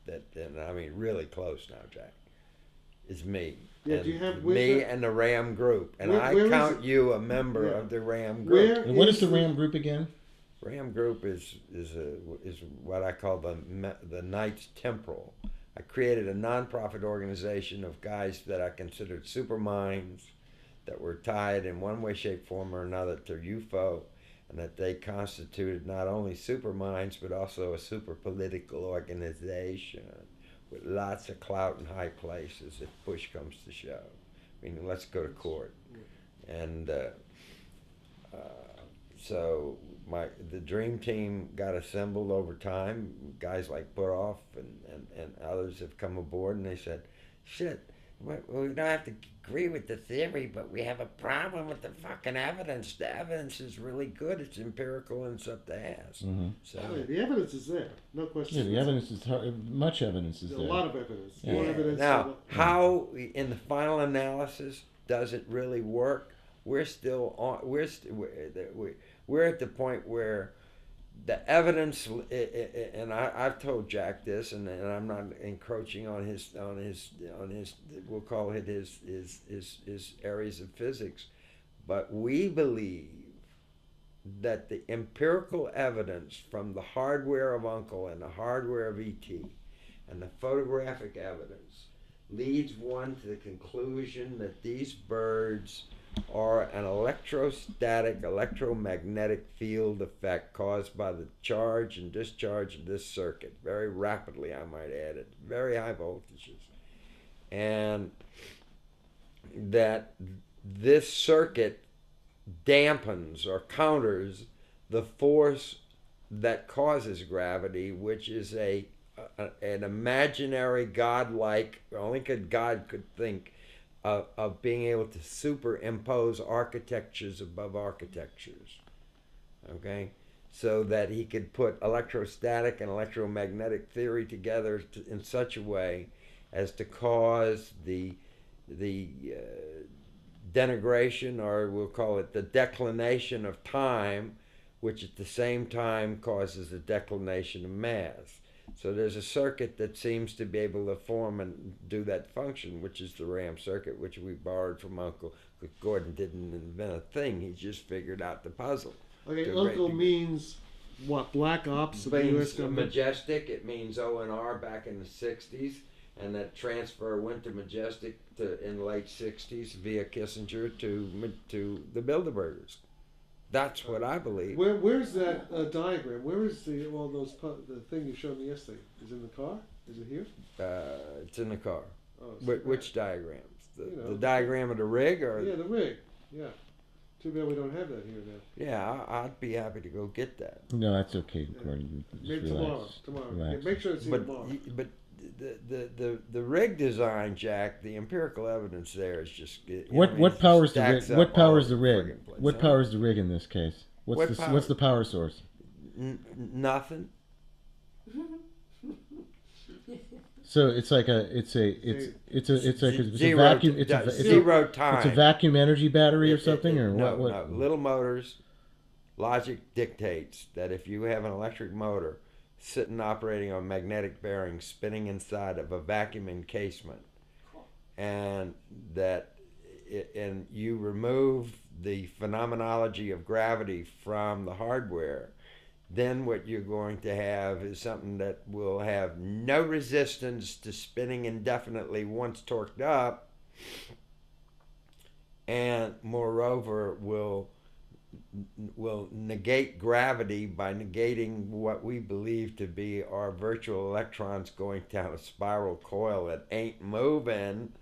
and I mean really close now, Jack, is me. Yeah, And do you have me and the RAM group, and where I is count it? you a member Yeah. of the RAM group. Where And what is is the RAM group again? RAM group is what I call the Knights Temporal. I created a nonprofit organization of guys that I considered super minds that were tied in one way, shape, form, or another to UFO, and that they constituted not only super minds but also a super political organization with lots of clout in high places if push comes to shove. I mean, let's go to court. And uh, so the dream team got assembled over time. Guys like Putoff and others have come aboard, and they said, "Shit, we don't have to agree with the theory, but we have a problem with the fucking evidence. The evidence is really good. It's empirical and it's up the ass." Mm-hmm. So the evidence is there, no question. Yeah, the evidence is much evidence is There's there. a lot of evidence. Yeah. More evidence. now, how in the final analysis does it really work? We're still on. We're at the point where the evidence, and I've told Jack this, and I'm not encroaching on his we'll call it his areas of physics, but we believe that the empirical evidence from the hardware of Uncle and the hardware of ET and the photographic evidence leads one to the conclusion that these birds are an electrostatic, electromagnetic field effect caused by the charge and discharge of this circuit, very rapidly, I might add, at very high voltages. And that this circuit dampens or counters the force that causes gravity, which is an imaginary godlike, only God could think of being able to superimpose architectures above architectures. Okay? So that he could put electrostatic and electromagnetic theory together in such a way as to cause the denigration, or we'll call it the declination of time, which at the same time causes the declination of mass. So there's a circuit that seems to be able to form and do that function, which is the RAM circuit, which we borrowed from Uncle. Gordon didn't invent a thing; he just figured out the puzzle. Okay, Uncle means what? Black Ops of the U.S. government? Majestic. It means ONR back in the '60s, and that transfer went to Majestic in the late '60s via Kissinger to the Bilderbergers. That's what I believe. Where's that diagram? Where is the thing you showed me yesterday? Is it in the car? Is it here? It's in the car. Oh, Which diagrams? The diagram of the rig, or yeah, the rig. Yeah. Too bad we don't have that here now. Yeah, I'd be happy to go get that. No, that's okay, Gordon. Maybe tomorrow. Yeah, make sure it's here tomorrow. But the rig design, Jack, the empirical evidence there is just what powers the rig? What powers the rig? What huh? powers the rig in this case? What's the power source? Nothing. So it's like it's a zero vacuum. Zero time. It's a vacuum energy battery or something, or no, what? No, little motors. Logic dictates that if you have an electric motor sitting operating on magnetic bearings spinning inside of a vacuum encasement, and you remove the phenomenology of gravity from the hardware, then what you're going to have is something that will have no resistance to spinning indefinitely once torqued up, and moreover will negate gravity by negating what we believe to be our virtual electrons going down a spiral coil that ain't moving,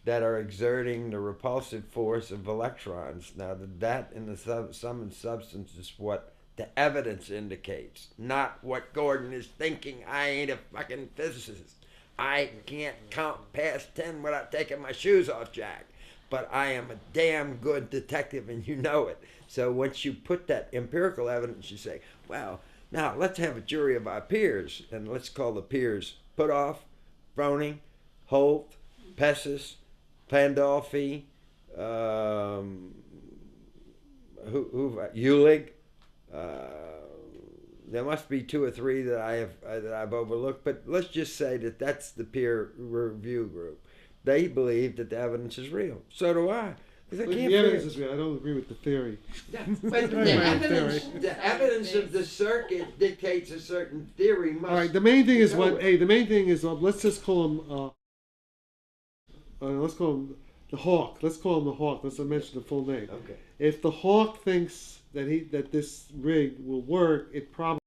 that are exerting the repulsive force of electrons. Now that in the sum and substance is what the evidence indicates, not what Gordon is thinking. I ain't a fucking physicist. I can't count past 10 without taking my shoes off, Jack. But I am a damn good detective, and you know it. So once you put that empirical evidence, you say, well, now let's have a jury of our peers, and let's call the peers Putoff, Froning, Holt, Pessis, Pandolfi, Uhlig, there must be 2 or 3 that I've overlooked, but let's just say that that's the peer review group. They believe that the evidence is real. So do I. Because I But can't the evidence figure- is real. I don't agree with the theory. Yeah, but the evidence of the circuit dictates a certain theory. Must All right. The main thing is go what. with. Hey, the main thing is let's just call him. Let's call him the Hawk. Let's call him the Hawk. Let's not mention the full name. Okay. If the Hawk thinks that this rig will work, it probably